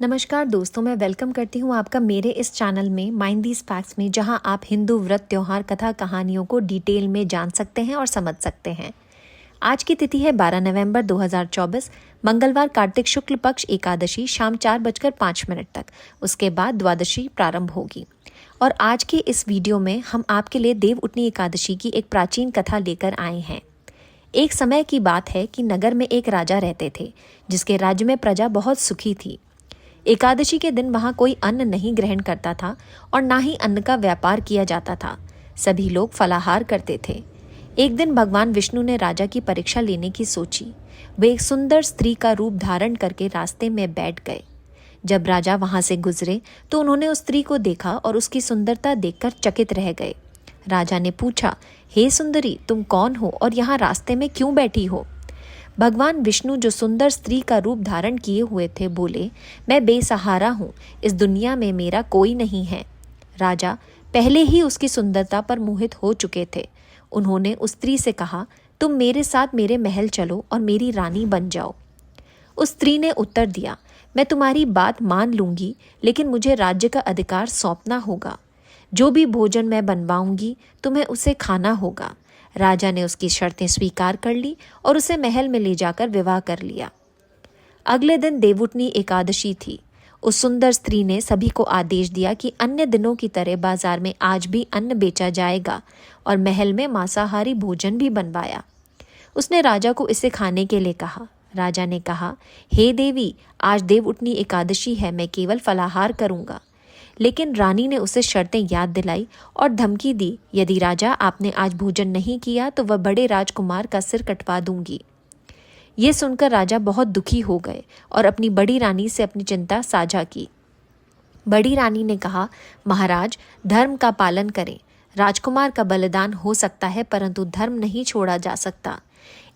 नमस्कार दोस्तों, मैं वेलकम करती हूँ आपका मेरे इस चैनल में माइंड दीज फैक्ट्स में, जहाँ आप हिंदू व्रत त्योहार कथा कहानियों को डिटेल में जान सकते हैं और समझ सकते हैं। आज की तिथि है 12 नवंबर 2024, मंगलवार, कार्तिक शुक्ल पक्ष एकादशी, शाम 4:05 तक। उसके बाद द्वादशी प्रारंभ होगी। और आज के इस वीडियो में हम आपके लिए देव उठनी एकादशी की एक प्राचीन कथा लेकर आए हैं। एक समय की बात है कि नगर में एक राजा रहते थे, जिसके राज्य में प्रजा बहुत सुखी थी। एकादशी के दिन वहां कोई अन्न नहीं ग्रहण करता था और ना ही अन्न का व्यापार किया जाता था। सभी लोग फलाहार करते थे। एक दिन भगवान विष्णु ने राजा की परीक्षा लेने की सोची। वे एक सुंदर स्त्री का रूप धारण करके रास्ते में बैठ गए। जब राजा वहां से गुजरे तो उन्होंने उस स्त्री को देखा और उसकी सुंदरता देखकर चकित रह गए। राजा ने पूछा, हे सुंदरी, तुम कौन हो और यहाँ रास्ते में क्यों बैठी हो? भगवान विष्णु, जो सुंदर स्त्री का रूप धारण किए हुए थे, बोले, मैं बेसहारा हूँ, इस दुनिया में मेरा कोई नहीं है। राजा पहले ही उसकी सुंदरता पर मोहित हो चुके थे। उन्होंने उस स्त्री से कहा, तुम मेरे साथ मेरे महल चलो और मेरी रानी बन जाओ। उस स्त्री ने उत्तर दिया, मैं तुम्हारी बात मान लूंगी, लेकिन मुझे राज्य का अधिकार सौंपना होगा। जो भी भोजन मैं बनवाऊंगी तुम्हें उसे खाना होगा। राजा ने उसकी शर्तें स्वीकार कर ली और उसे महल में ले जाकर विवाह कर लिया। अगले दिन देवउठनी एकादशी थी। उस सुंदर स्त्री ने सभी को आदेश दिया कि अन्य दिनों की तरह बाजार में आज भी अन्न बेचा जाएगा और महल में मांसाहारी भोजन भी बनवाया। उसने राजा को इसे खाने के लिए कहा। राजा ने कहा, हे देवी, आज देवउठनी एकादशी है, मैं केवल फलाहार करूंगा। लेकिन रानी ने उसे शर्तें याद दिलाई और धमकी दी, यदि राजा आपने आज भोजन नहीं किया तो वह बड़े राजकुमार का सिर कटवा दूंगी। ये सुनकर राजा बहुत दुखी हो गए और अपनी बड़ी रानी से अपनी चिंता साझा की। बड़ी रानी ने कहा, महाराज, धर्म का पालन करें। राजकुमार का बलिदान हो सकता है, परंतु धर्म नहीं छोड़ा जा सकता।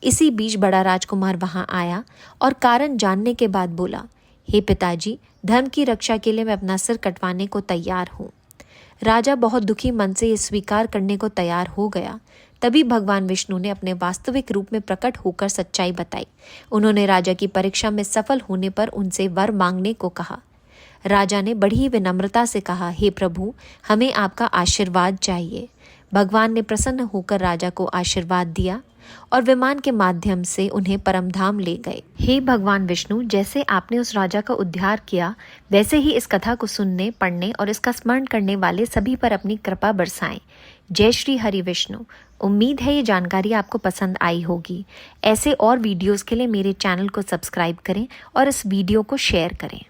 इसी बीच बड़ा राजकुमार वहां आया और कारण जानने के बाद बोला, हे पिताजी, धर्म की रक्षा के लिए मैं अपना सिर कटवाने को तैयार हूँ। राजा बहुत दुखी मन से ये स्वीकार करने को तैयार हो गया। तभी भगवान विष्णु ने अपने वास्तविक रूप में प्रकट होकर सच्चाई बताई। उन्होंने राजा की परीक्षा में सफल होने पर उनसे वर मांगने को कहा। राजा ने बड़ी विनम्रता से कहा, हे प्रभु, हमें आपका आशीर्वाद चाहिए। भगवान ने प्रसन्न होकर राजा को आशीर्वाद दिया और विमान के माध्यम से उन्हें परमधाम ले गए। हे भगवान विष्णु, जैसे आपने उस राजा का उद्धार किया, वैसे ही इस कथा को सुनने, पढ़ने और इसका स्मरण करने वाले सभी पर अपनी कृपा बरसाएं। जय श्री हरि विष्णु। उम्मीद है ये जानकारी आपको पसंद आई होगी। ऐसे और वीडियोस के लिए मेरे चैनल को सब्सक्राइब करें और इस वीडियो को शेयर करें।